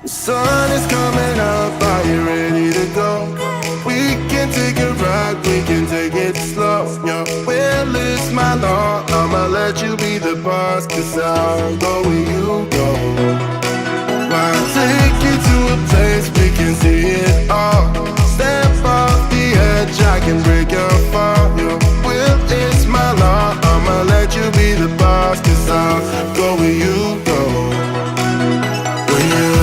The sun is coming up, are you ready to go? We can take a ride, we can take it slow. Your will is my law, I'ma let you be the boss, 'cause I'll go where you go. I'll take you to a place we can see it all. Step off the edge, I can break your fall. Your will is my law, I'ma let you be the boss, 'cause I'll go where you go. When you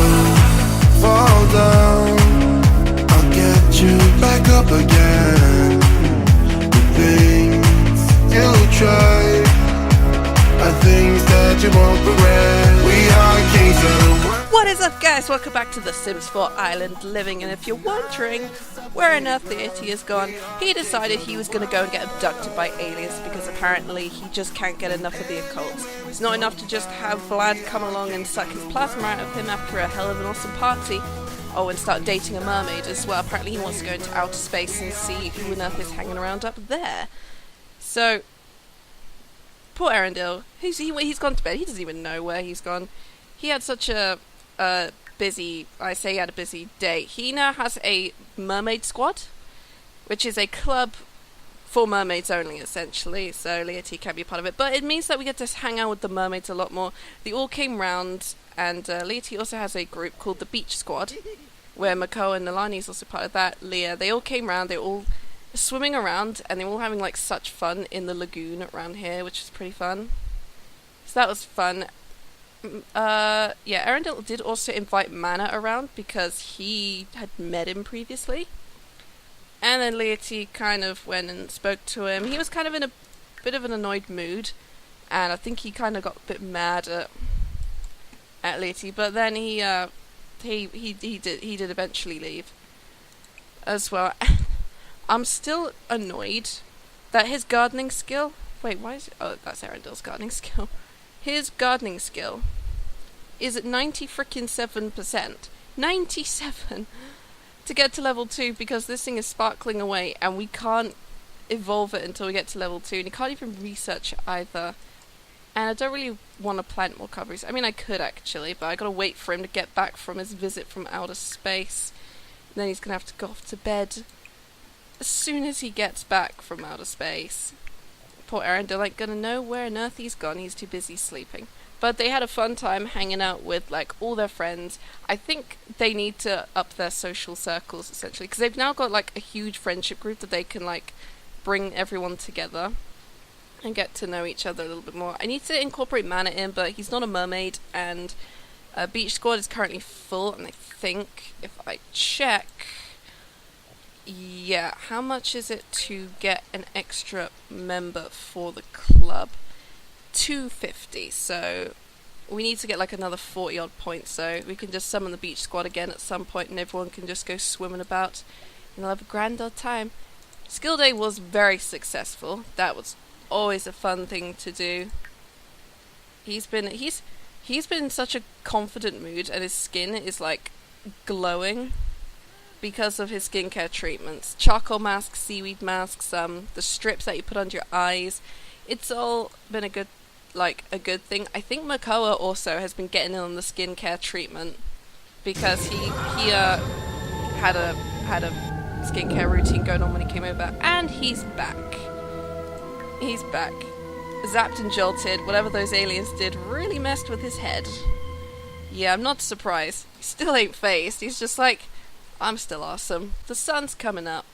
fall down, I'll get you back up again. The things you try are things that you won't regret. We are kings of the world. What is up, guys? Welcome back to the Sims 4 Island Living, and if you're wondering where on earth Leati has gone, he decided he was going to go and get abducted by aliens because apparently he just can't get enough of the occult. It's not enough to just have Vlad come along and suck his plasma out of him after a hell of an awesome party. Oh, and start dating a mermaid as well. Apparently he wants to go into outer space and see who on earth is hanging around up there. So, poor Arundel, he's gone to bed. He doesn't even know where he's gone. He had such a busy, I say he had a busy day. He now has a Mermaid Squad, which is a club for mermaids only, essentially, so Leati can't be a part of it, but it means that we get to hang out with the mermaids a lot more. They all came round, and Leati also has a group called the Beach Squad, where Mako and Nalani is also part of that. Leah, they all came round, they were all swimming around, and they were all having like such fun in the lagoon around here, which is pretty fun. So that was fun. Yeah, Arundel did also invite Mana around because he had met him previously. And then Leati kind of went and spoke to him. He was kind of in a bit of an annoyed mood, and I think he kind of got a bit mad at Leati. But then he did eventually leave as well. I'm still annoyed that his gardening skill. Wait, why is it? Oh, that's Arendel's gardening skill. His gardening skill is at 97%. 97 to get to level 2 because this thing is sparkling away and we can't evolve it until we get to level 2, and you can't even research it either. And I don't really want to plant more coverings. I mean, I could actually, but I gotta wait for him to get back from his visit from outer space. And then he's gonna have to go off to bed as soon as he gets back from outer space. Poor Arundel ain't gonna know where on earth he's gone. He's too busy sleeping. But they had a fun time hanging out with like all their friends. I think they need to up their social circles essentially, because they've now got like a huge friendship group that they can like bring everyone together and get to know each other a little bit more. I need to incorporate Mana in, but he's not a mermaid, and Beach Squad is currently full. And I think if I check. Yeah, how much is it to get an extra member for the club? 250, so we need to get like another 40 odd points, so we can just summon the Beach Squad again at some point and everyone can just go swimming about and they'll have a grand old time. Skill Day was very successful. That was always a fun thing to do. He's been in such a confident mood, and his skin is like glowing because of his skincare treatments. Charcoal masks, seaweed masks, the strips that you put under your eyes. It's all been a good thing. I think Makoa also has been getting in on the skincare treatment because he had a skincare routine going on when he came over, and he's back. He's back. Zapped and jolted. Whatever those aliens did really messed with his head. Yeah, I'm not surprised. He still ain't phased. He's just like, I'm still awesome. The sun's coming up.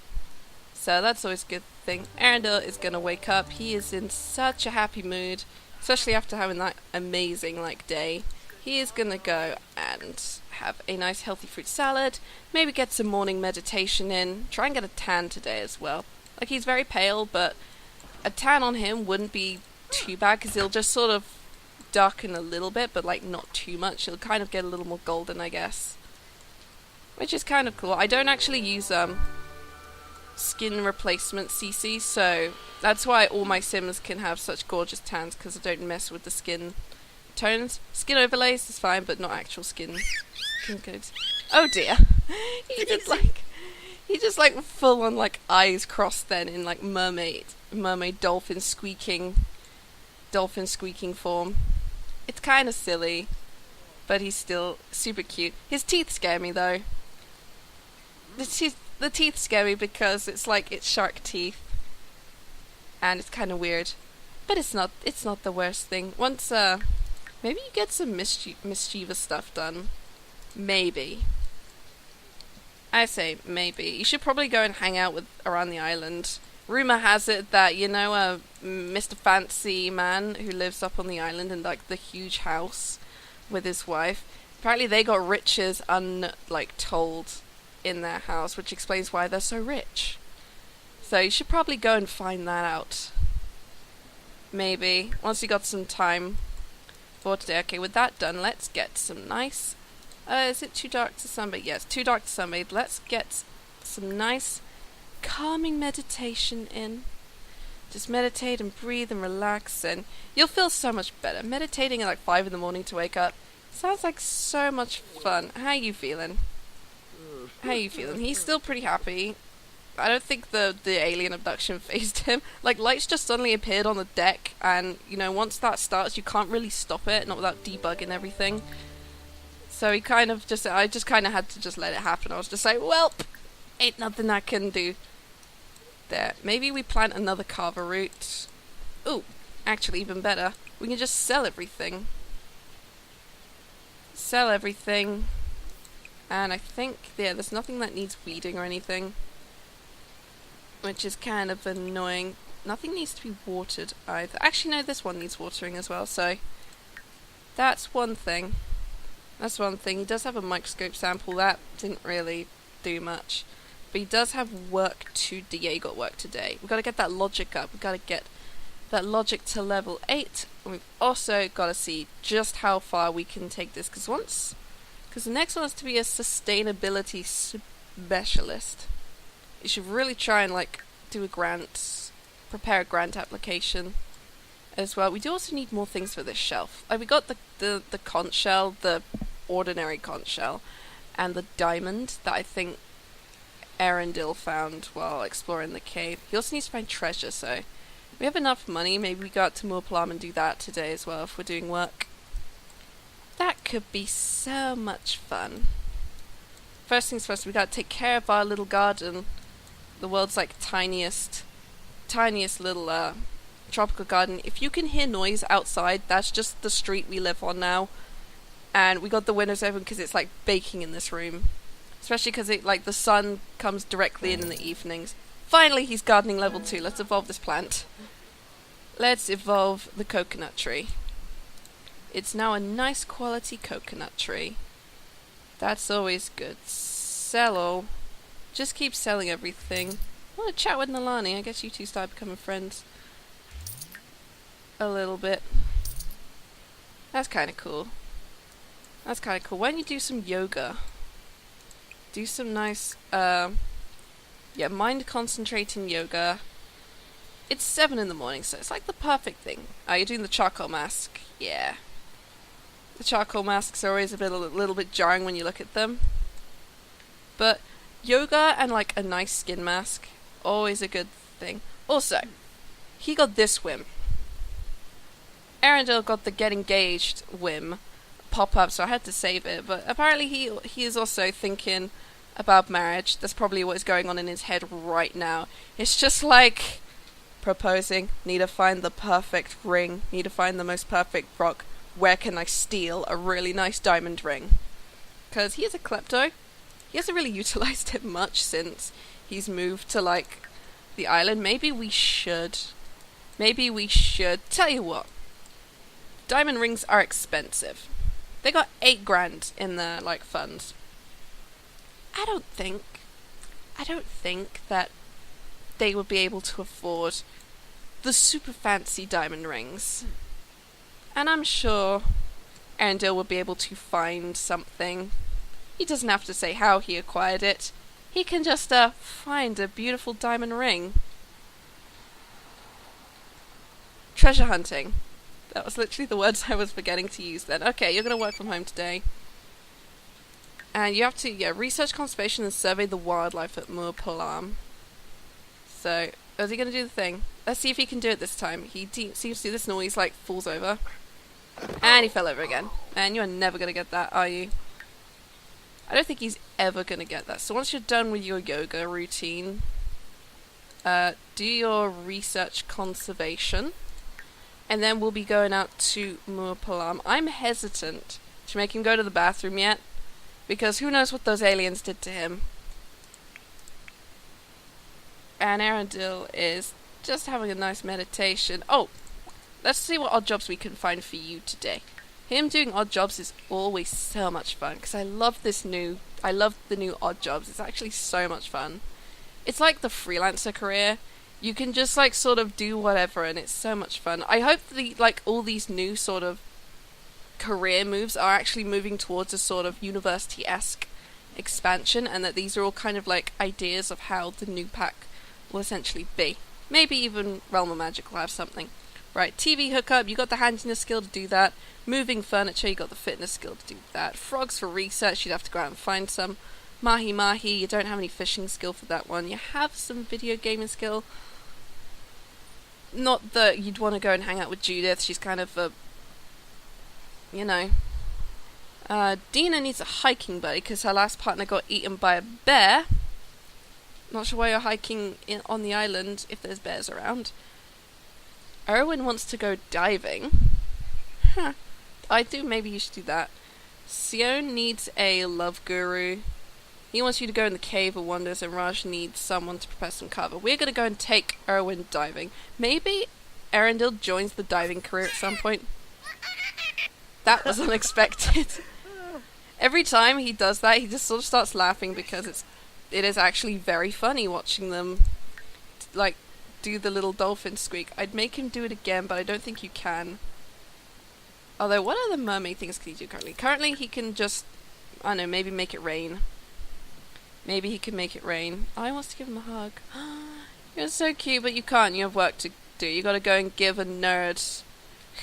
So that's always a good thing. Arundel is going to wake up. He is in such a happy mood, especially after having that amazing day. He is going to go and have a nice healthy fruit salad, maybe get some morning meditation in, try and get a tan today as well. Like, he's very pale, but a tan on him wouldn't be too bad because he'll just sort of darken a little bit, but not too much. He'll kind of get a little more golden, I guess. Which is kind of cool. I don't actually use skin replacement CC, so that's why all my Sims can have such gorgeous tans, because I don't mess with the skin tones. Skin overlays is fine, but not actual skin codes. Oh dear. He just full on eyes crossed then in mermaid dolphin squeaking form. It's kind of silly. but he's still super cute. His teeth scare me though. The teeth scare me because it's like it's shark teeth, and it's kind of weird. But it's not the worst thing. Once maybe you get some mischievous stuff done. Maybe. I say maybe. You should probably go and hang out around the island. Rumor has it that, you know, Mr. Fancy Man who lives up on the island in like the huge house with his wife. Apparently they got riches told in their house, which explains why they're so rich. So you should probably go and find that out. Maybe. Once you got some time for today. Okay, with that done, let's get some nice... is it too dark to sunbathe? Yes, too dark to sunbathe. Let's get some nice calming meditation in. Just meditate and breathe and relax, and you'll feel so much better. Meditating at like 5 in the morning to wake up sounds like so much fun. How you feeling? How you feeling? He's still pretty happy. I don't think the alien abduction phased him. Like, lights just suddenly appeared on the deck, and, you know, once that starts, you can't really stop it, not without debugging everything. So he kind of just... I just kind of had to just let it happen. I was just like, well, ain't nothing I can do. There. Maybe we plant another carver root. Ooh, actually, even better. We can just sell everything. Sell everything. And I think, yeah, there's nothing that needs weeding or anything. Which is kind of annoying. Nothing needs to be watered either. Actually, no, this one needs watering as well, so... That's one thing. That's one thing. He does have a microscope sample. That didn't really do much. But he does have work to do. Yeah, he got work today. We've got to get that logic up. We've got to get that logic to level 8. And we've also got to see just how far we can take this. Because the next one is to be a sustainability specialist. You should really try and, like, do a grant, prepare a grant application as well. We do also need more things for this shelf. Like, we got the conch shell, the ordinary conch shell, and the diamond that I think Arendelle found while exploring the cave. He also needs to find treasure, so we have enough money. Maybe we go out to Moorplam and do that today as well if we're doing work. That could be so much fun. First things first, we gotta take care of our little garden. The world's like tiniest little tropical garden. If you can hear noise outside, that's just the street we live on now. And we got the windows open because it's like baking in this room. Especially because the sun comes directly in the evenings. Finally, he's gardening level 2. Let's evolve this plant. Let's evolve the coconut tree. It's now a nice quality coconut tree. That's always good. Sell all. Just keep selling everything. I want to chat with Nalani. I guess you two start becoming friends. A little bit. That's kind of cool. That's kind of cool. Why don't you do some yoga? Do some nice, mind concentrating yoga. It's 7 in the morning, so it's like the perfect thing. You're doing the charcoal mask. Yeah. The charcoal masks are always a little bit jarring when you look at them. But yoga and like a nice skin mask, always a good thing. Also, he got this whim. Arendelle got the get engaged whim pop up, so I had to save it. But apparently he is also thinking about marriage. That's probably what is going on in his head right now. It's just like proposing. Need to find the perfect ring. Need to find the most perfect rock. Where can I steal a really nice diamond ring? Because he is a klepto. He hasn't really utilized it much since he's moved to, like, the island. Maybe we should. Tell you what. Diamond rings are expensive. They got 8 grand in their, like, funds. I don't think that they would be able to afford the super fancy diamond rings. And I'm sure Arendelle would be able to find something. He doesn't have to say how he acquired it. He can just find a beautiful diamond ring. Treasure hunting. That was literally the words I was forgetting to use then. Okay, you're going to work from home today. And you have to, research conservation and survey the wildlife at Moorplam. So, is he going to do the thing? Let's see if he can do it this time. He seems to do this noise, like, falls over. And he fell over again. And you're never going to get that, are you? I don't think he's ever going to get that. So once you're done with your yoga routine, do your research conservation. And then we'll be going out to Muapalam. I'm hesitant to make him go to the bathroom yet, because who knows what those aliens did to him. And Arundel is just having a nice meditation. Oh, let's see what odd jobs we can find for you today. Him doing odd jobs is always so much fun, because I love the new odd jobs. It's actually so much fun. It's like the freelancer career. You can just like sort of do whatever, and it's so much fun. I hope all these new sort of career moves are actually moving towards a sort of university-esque expansion, and that these are all kind of like ideas of how the new pack will essentially be. Maybe even Realm of Magic will have something. Right, TV hookup, you got the handiness skill to do that. Moving furniture, you got the fitness skill to do that. Frogs for research, you'd have to go out and find some. Mahi Mahi, you don't have any fishing skill for that one. You have some video gaming skill. Not that you'd want to go and hang out with Judith, she's kind of a... you know. Dina needs a hiking buddy, because her last partner got eaten by a bear. Not sure why you're hiking on the island if there's bears around. Erwin wants to go diving. Huh. Maybe you should do that. Sion needs a love guru. He wants you to go in the Cave of Wonders, and Raj needs someone to prepare some cover. We're going to go and take Erwin diving. Maybe Arundel joins the diving career at some point. That was unexpected. Every time he does that, he just sort of starts laughing, because it is actually very funny watching them, like, do the little dolphin squeak. I'd make him do it again, but I don't think you can. Although, what other mermaid things can he do currently? Currently, he can just, I don't know, maybe make it rain. Maybe he can make it rain. Oh, I want to give him a hug. You're so cute, but you can't. You have work to do. You gotta go and give a nerd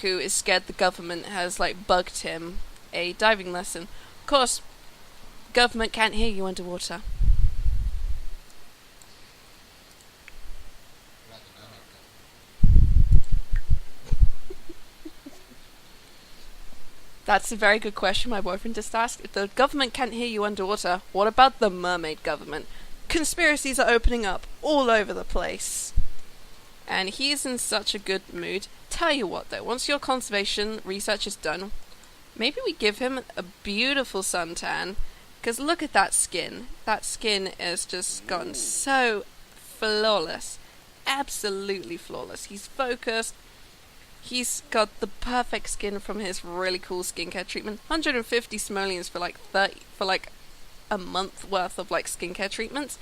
who is scared the government has, like, bugged him a diving lesson. Of course, government can't hear you underwater. That's a very good question my boyfriend just asked. If the government can't hear you underwater, what about the mermaid government? Conspiracies are opening up all over the place. And he's in such a good mood. Tell you what though, once your conservation research is done, maybe we give him a beautiful suntan. Because look at that skin. That skin has just gotten so flawless. Absolutely flawless. He's focused. He's got the perfect skin from his really cool skincare treatment. 150 simoleons for like a month worth of like skincare treatments.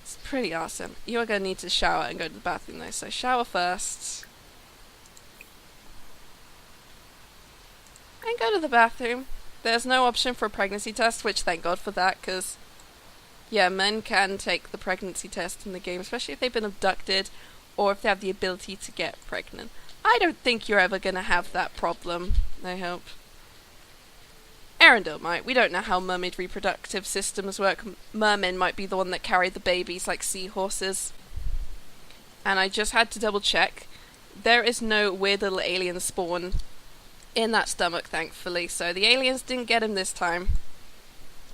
It's pretty awesome. You're gonna need to shower and go to the bathroom though, so shower first. And go to the bathroom. There's no option for a pregnancy test, which thank God for that, because yeah, men can take the pregnancy test in the game, especially if they've been abducted or if they have the ability to get pregnant. I don't think you're ever going to have that problem, I hope. Arundel might. We don't know how mermaid reproductive systems work. Mermen might be the one that carry the babies like seahorses. And I just had to double check. There is no weird little alien spawn in that stomach, thankfully. So the aliens didn't get him this time.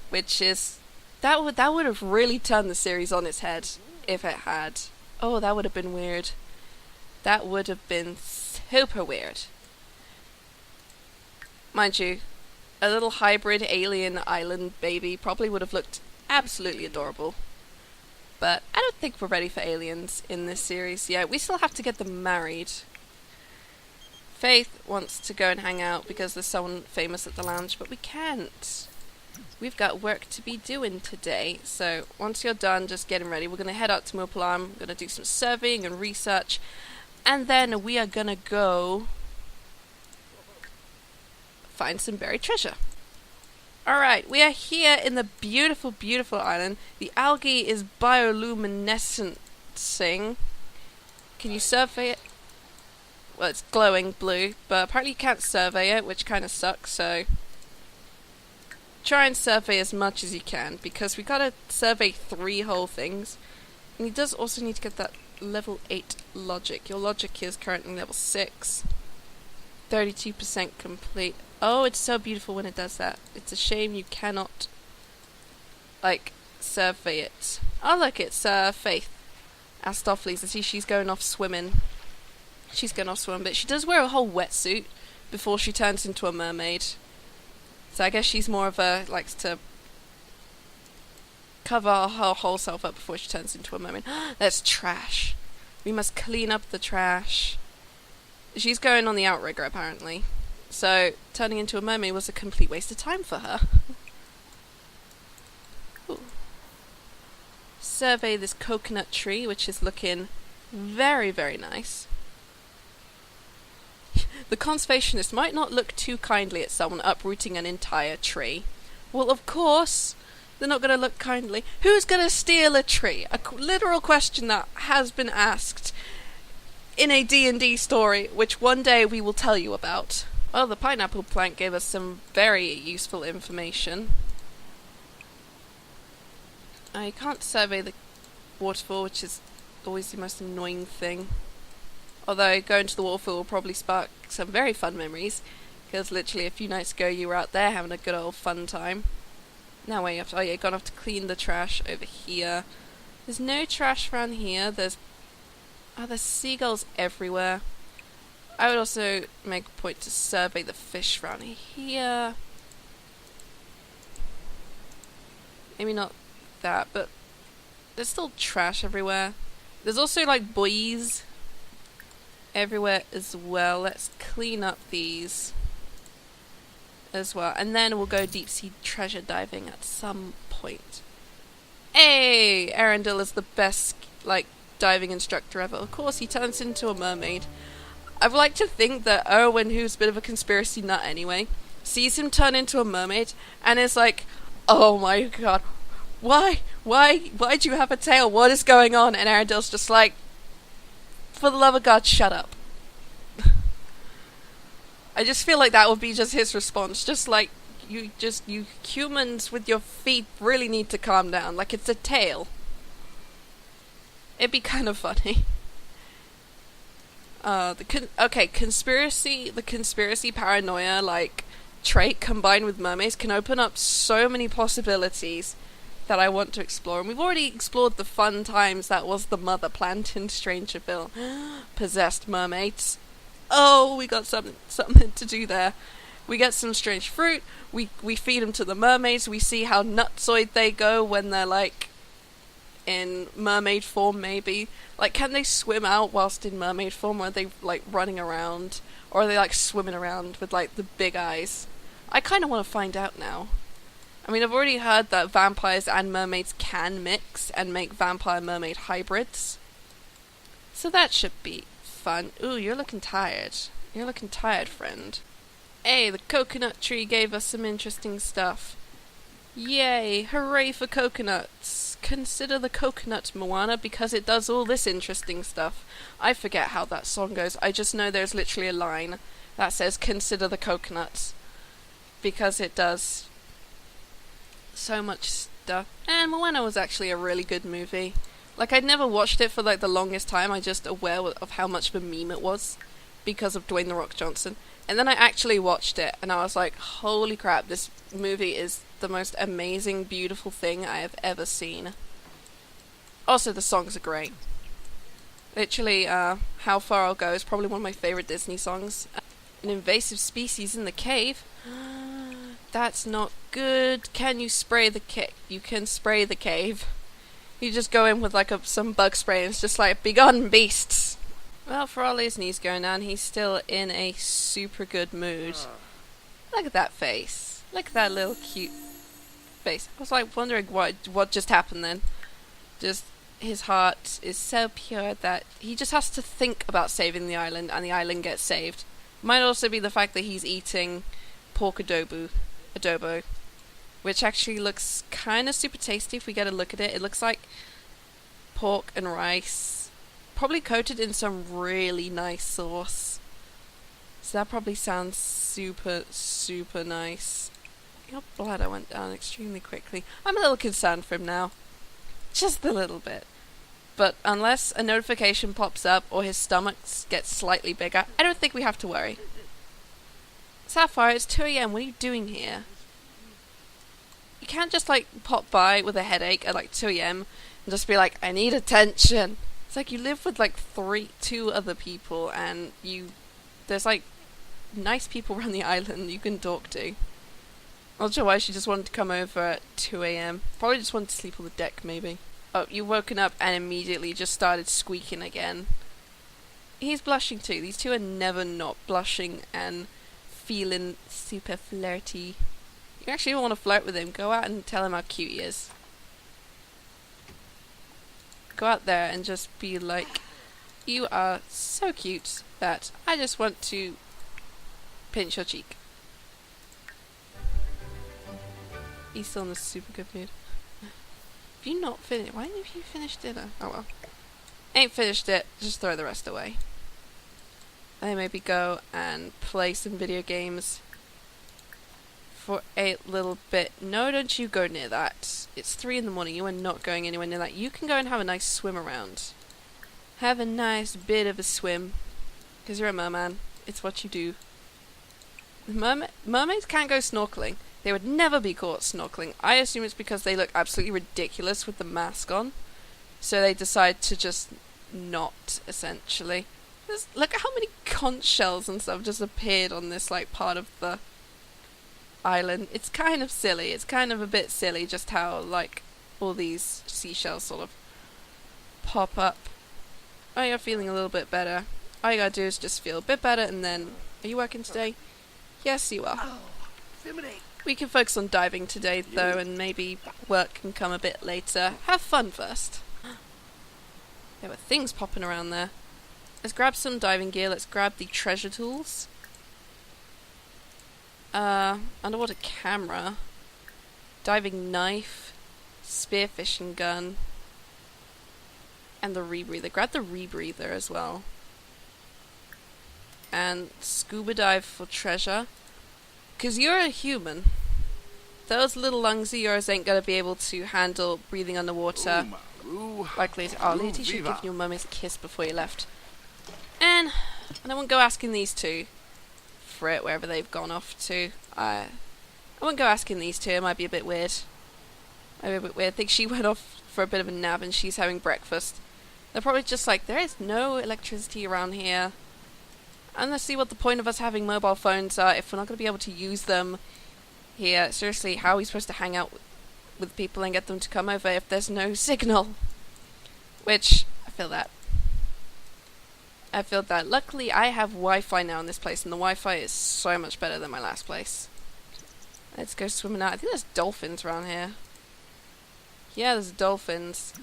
Which is... That would have really turned the series on its head if it had. Oh, that would have been weird. That would have been super weird. Mind you, a little hybrid alien island baby probably would have looked absolutely adorable. But I don't think we're ready for aliens in this series yet. We still have to get them married. Faith wants to go and hang out because there's someone famous at the lounge, but we can't. We've got work to be doing today. So once you're done just getting ready, we're going to head out to Muapalam. We're going to do some surveying and research. And then we are gonna go find some buried treasure. Alright, we are here in the beautiful, beautiful island. The algae is bioluminescing. Can you survey it? Well, it's glowing blue, but apparently you can't survey it, which kind of sucks, so... Try and survey as much as you can, because we gotta survey 3 whole things. And he does also need to get that level 8 logic. Your logic is currently level 6. 32% complete. Oh, it's so beautiful when it does that. It's a shame you cannot, like, survey it. Oh, look, it's Faith. Astopheles. I see she's going off swimming. She's going off swimming, but she does wear a whole wetsuit before she turns into a mermaid. So I guess she's more of a, likes to cover her whole self up before she turns into a mermaid. That's trash. We must clean up the trash. She's going on the outrigger, apparently. So, turning into a mermaid was a complete waste of time for her. Ooh. Survey this coconut tree, which is looking very, very nice. The conservationist might not look too kindly at someone uprooting an entire tree. Well, of course, they're not going to look kindly. Who's going to steal a tree? A literal question that has been asked in a D&D story, which one day we will tell you about. Well, the pineapple plant gave us some very useful information. I can't survey the waterfall, which is always the most annoying thing. Although going to the waterfall will probably spark some very fun memories, because literally a few nights ago you were out there having a good old fun time. Now where you have to, oh yeah, you're gonna have to clean the trash over here. There's no trash around here. There's seagulls everywhere. I would also make a point to survey the fish around here. Maybe not that, but there's still trash everywhere. There's also like buoys everywhere as well. Let's clean up these as well, and then we'll go deep sea treasure diving at some point. Hey, Arundel is the best like diving instructor ever. Of course, he turns into a mermaid. I'd like to think that Erwin, who's a bit of a conspiracy nut anyway, sees him turn into a mermaid and is like, "Oh my god, why do you have a tail? What is going on?" And Arendel's just like, "For the love of God, shut up." I just feel like that would be just his response. Just like, you humans with your feet really need to calm down. Like, it's a tail. It'd be kind of funny. The conspiracy paranoia, like, trait combined with mermaids can open up so many possibilities that I want to explore. And we've already explored the fun times that was the mother plant in Strangerville. Possessed mermaids. Oh, we got something to do there. We get some strange fruit, we feed them to the mermaids, we see how nutsoid they go when they're, like, in mermaid form, maybe. Like, can they swim out whilst in mermaid form, or are they, like, running around? Or are they, like, swimming around with, like, the big eyes? I kind of want to find out now. I mean, I've already heard that vampires and mermaids can mix and make vampire-mermaid hybrids. So that should be fun. Ooh, you're looking tired. You're looking tired, friend. Hey, the coconut tree gave us some interesting stuff. Yay, hooray for coconuts. Consider the coconut, Moana, because it does all this interesting stuff. I forget how that song goes. I just know there's literally a line that says, "Consider the coconuts." Because it does so much stuff. And Moana was actually a really good movie. Like, I'd never watched it for, like, the longest time. I just aware of how much of a meme it was because of Dwayne "The Rock" Johnson. And then I actually watched it, and I was like, holy crap, this movie is the most amazing, beautiful thing I have ever seen. Also, the songs are great. Literally, How Far I'll Go is probably one of my favorite Disney songs. An invasive species in the cave? That's not good. Can you spray the cave? You can spray the cave. You just go in with, like, some bug spray, and it's just like, "Begone, beasts!" Well, for all his knees going down, he's still in a super good mood. Look at that face. Look at that little cute face. I was, like, wondering what just happened then. Just, his heart is so pure that he just has to think about saving the island, and the island gets saved. Might also be the fact that he's eating pork adobo, which actually looks kind of super tasty if we get a look at it. It looks like pork and rice, probably coated in some really nice sauce. So that probably sounds super, super nice. Your bladder went down extremely quickly. I'm a little concerned for him now. Just a little bit. But unless a notification pops up or his stomach gets slightly bigger, I don't think we have to worry. Sapphire, it's 2 a.m. What are you doing here? You can't just like pop by with a headache at like 2 a.m. and just be like, I need attention. It's like you live with like two other people, and there's like nice people around the island you can talk to. Not sure why she just wanted to come over at 2 a.m. Probably just wanted to sleep on the deck, maybe. Oh, you've woken up and immediately just started squeaking again. He's blushing too. These two are never not blushing and feeling super flirty. You actually want to flirt with him, go out and tell him how cute he is. Go out there and just be like, you are so cute that I just want to pinch your cheek. He's still in a super good mood. Have you not finished? Why didn't you finish dinner? Oh well. Ain't finished it, just throw the rest away. And maybe go and play some video games for a little bit. No, don't you go near that. It's 3 in the morning. You are not going anywhere near that. You can go and have a nice swim around. Have a nice bit of a swim. Because you're a merman. It's what you do. Mermaids can't go snorkeling. They would never be caught snorkeling. I assume it's because they look absolutely ridiculous with the mask on. So they decide to just not, essentially. Look at how many conch shells and stuff just appeared on this like part of the island. It's kind of silly. It's kind of a bit silly just how like all these seashells sort of pop up. Oh, you're feeling a little bit better. All you gotta do is just feel a bit better, and then... Are you working today? Yes, you are. We can focus on diving today, though, and maybe work can come a bit later. Have fun first. There were things popping around there. Let's grab some diving gear. Let's grab the treasure tools. Underwater camera. Diving knife. Spearfishing gun. And the rebreather. Grab the rebreather as well. And scuba dive for treasure. Because you're a human. Those little lungs of yours ain't going to be able to handle breathing underwater. Like Leati. Oh, Leati should give your mummies a kiss before you left. And I won't go asking these two for it, wherever they've gone off to. I won't go asking these two. It might be a bit weird. I think she went off for a bit of a nap and she's having breakfast. They're probably just like, there is no electricity around here. And let's see what the point of us having mobile phones are if we're not going to be able to use them here. Seriously, how are we supposed to hang out with people and get them to come over if there's no signal? Which, I feel that. Luckily, I have Wi-Fi now in this place, and the Wi-Fi is so much better than my last place. Let's go swimming out. I think there's dolphins around here. Yeah, there's dolphins.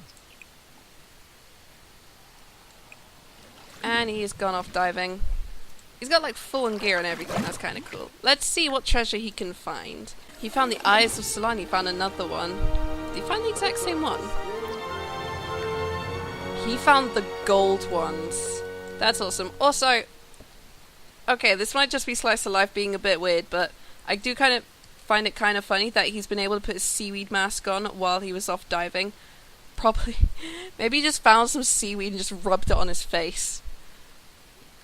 And he's gone off diving. He's got like full-on gear and everything. That's kind of cool. Let's see what treasure he can find. He found the Eyes of Solani. He found another one. Did he find the exact same one? He found the gold ones. That's awesome. Also, okay, this might just be Slice of Life being a bit weird, but I do kind of find it kind of funny that he's been able to put his seaweed mask on while he was off diving. Probably, maybe he just found some seaweed and just rubbed it on his face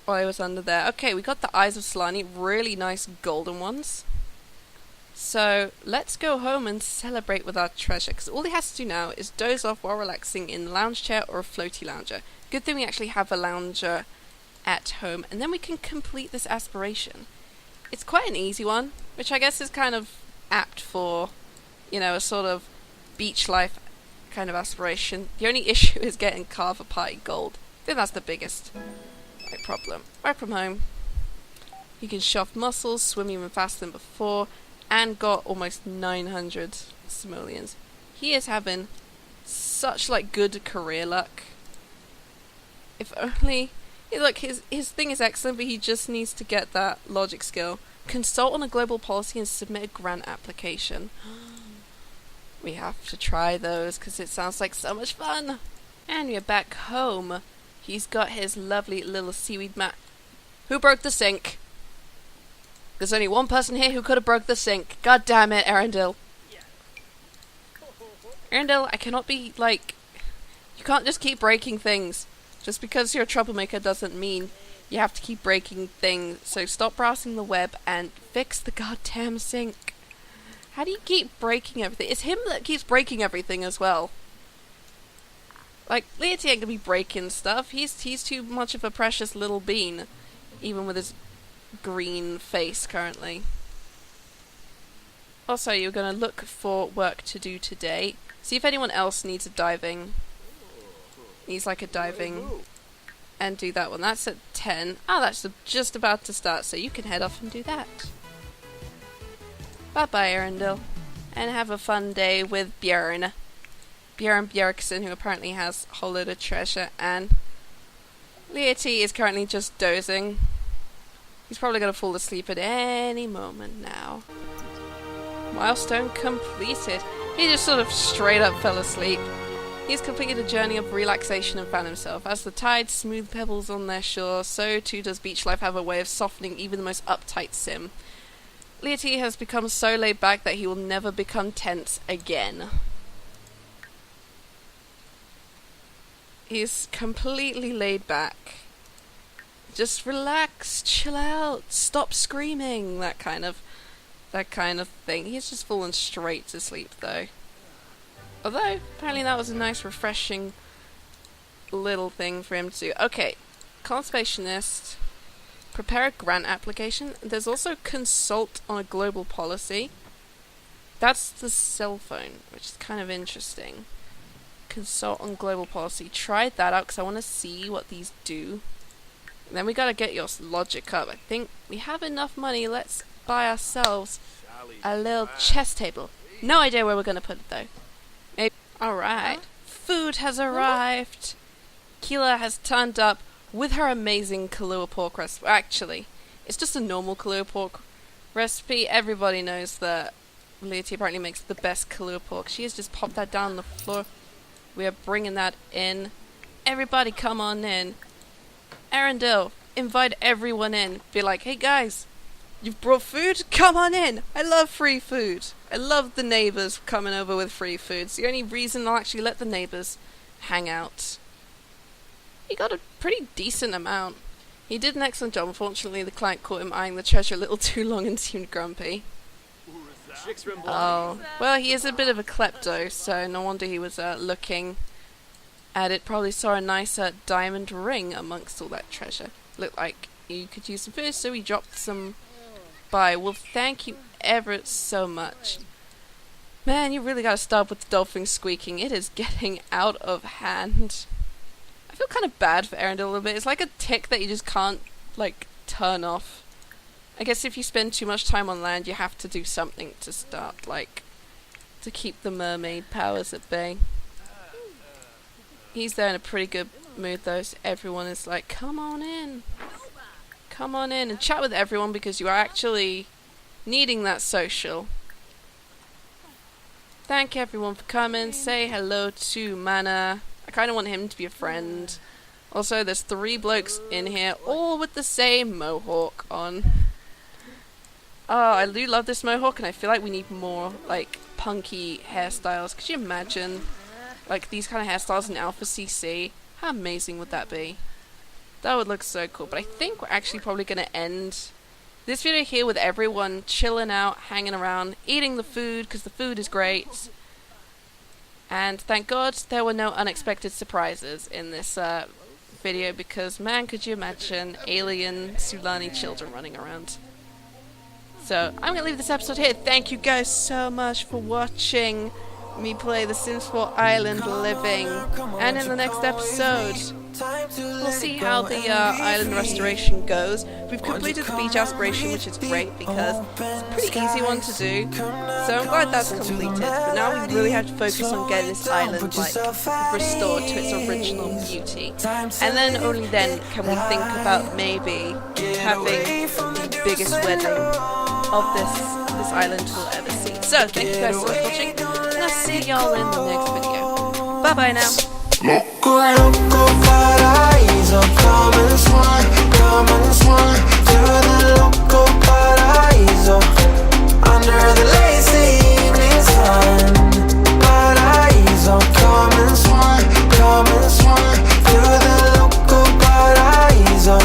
while he was under there. Okay, we got the Eyes of Solani, really nice golden ones. So, let's go home and celebrate with our treasure, because all he has to do now is doze off while relaxing in a lounge chair or a floaty lounger. Good thing we actually have a lounger at home, and then we can complete this aspiration. It's quite an easy one, which I guess is kind of apt for, you know, a sort of beach life kind of aspiration. The only issue is getting Carver Pie gold. I think that's the biggest problem. Work from home. You can shove muscles, swim even faster than before, and got almost 900 simoleons. He is having such like good career luck. If only... Look, his thing is excellent, but he just needs to get that logic skill. Consult on a global policy and submit a grant application. We have to try those, because it sounds like so much fun. And we're back home. He's got his lovely little seaweed mat. Who broke the sink? There's only one person here who could have broke the sink. God damn it, Arundel. Arundel, I cannot be, like... You can't just keep breaking things. Just because you're a troublemaker doesn't mean You have to keep breaking things, so stop browsing the web and fix the goddamn sink. How do you keep breaking everything? It's him that keeps breaking everything as well. Like, Leati ain't gonna be breaking stuff. He's too much of a precious little bean, even with his green face currently. Also, you're gonna look for work to do today. See if anyone else needs a diving. Needs like a diving. And do that one. That's at 10. Oh, that's just about to start, so you can head off and do that. Bye-bye, Arundel. And have a fun day with Björn. Björn Bjerkson, who apparently has a whole load of treasure, and Leati is currently just dozing. He's probably going to fall asleep at any moment now. Milestone completed. He just sort of straight up fell asleep. He's completed a journey of relaxation and found himself. As the tide smooth pebbles on their shore, so too does beach life have a way of softening even the most uptight sim. Leati has become so laid back that he will never become tense again. He's completely laid back. Just relax, chill out, stop screaming, that kind of thing. He's just fallen straight to sleep though. Although, apparently that was a nice refreshing little thing for him to do. Okay, conservationist, prepare a grant application. There's also consult on a global policy. That's the cell phone, which is kind of interesting. Consult on global policy. Try that out because I want to see what these do. And then we gotta get your logic up. I think we have enough money. Let's buy ourselves a little chess table. No idea where we're gonna put it though. Maybe. Alright. Food has arrived. Keela has turned up with her amazing Kahlua pork recipe. Actually, it's just a normal Kahlua pork recipe. Everybody knows that Leati apparently makes the best Kahlua pork. She has just popped that down on the floor. We are bringing that in. Everybody come on in. Arundel, invite everyone in. Be like, hey guys, you've brought food? Come on in. I love free food. I love the neighbours coming over with free food. It's the only reason I'll actually let the neighbours hang out. He got a pretty decent amount. He did an excellent job. Unfortunately, the client caught him eyeing the treasure a little too long and seemed grumpy. Oh, well, he is a bit of a klepto, so no wonder he was looking at it. Probably saw a nice diamond ring amongst all that treasure. Looked like you could use some food, so he dropped some by. Well, thank you ever so much. Man, you really gotta stop with the dolphin squeaking. It is getting out of hand. I feel kind of bad for Arundel a little bit. It's like a tick that you just can't, like, turn off. I guess if you spend too much time on land, you have to do something to start, like, to keep the mermaid powers at bay. He's there in a pretty good mood though, so everyone is like, come on in. Come on in and chat with everyone because you are actually needing that social. Thank everyone for coming. Say hello to Mana. I kind of want him to be a friend. Also, there's 3 blokes in here, all with the same mohawk on. Oh, I do love this mohawk, and I feel like we need more, like, punky hairstyles. Could you imagine, like, these kind of hairstyles in Alpha CC? How amazing would that be? That would look so cool. But I think we're actually probably going to end this video here with everyone chilling out, hanging around, eating the food, because the food is great. And thank God there were no unexpected surprises in this video, because, man, could you imagine alien Sulani children running around? So, I'm going to leave this episode here. Thank you guys so much for watching me play The Sims 4 Island Living. And in the next episode, we'll see how the island restoration goes. We've completed the beach aspiration, which is great because it's a pretty easy one to do. So I'm glad that's completed. But now we really have to focus on getting this island like restored to its original beauty. And then only then can we think about maybe having the biggest wedding of this island we'll ever see. So thank you guys so much for watching, and I'll see y'all in the next video. Bye bye now. Loco, loco, paraíso, come and swim to the loco paraíso, under the lazy evening sun. Paraíso, come and swim to the loco paraíso.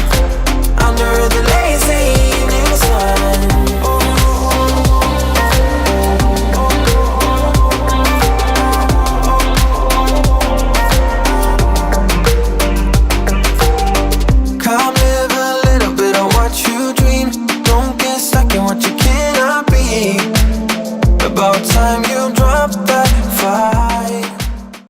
about time you dropped that fire.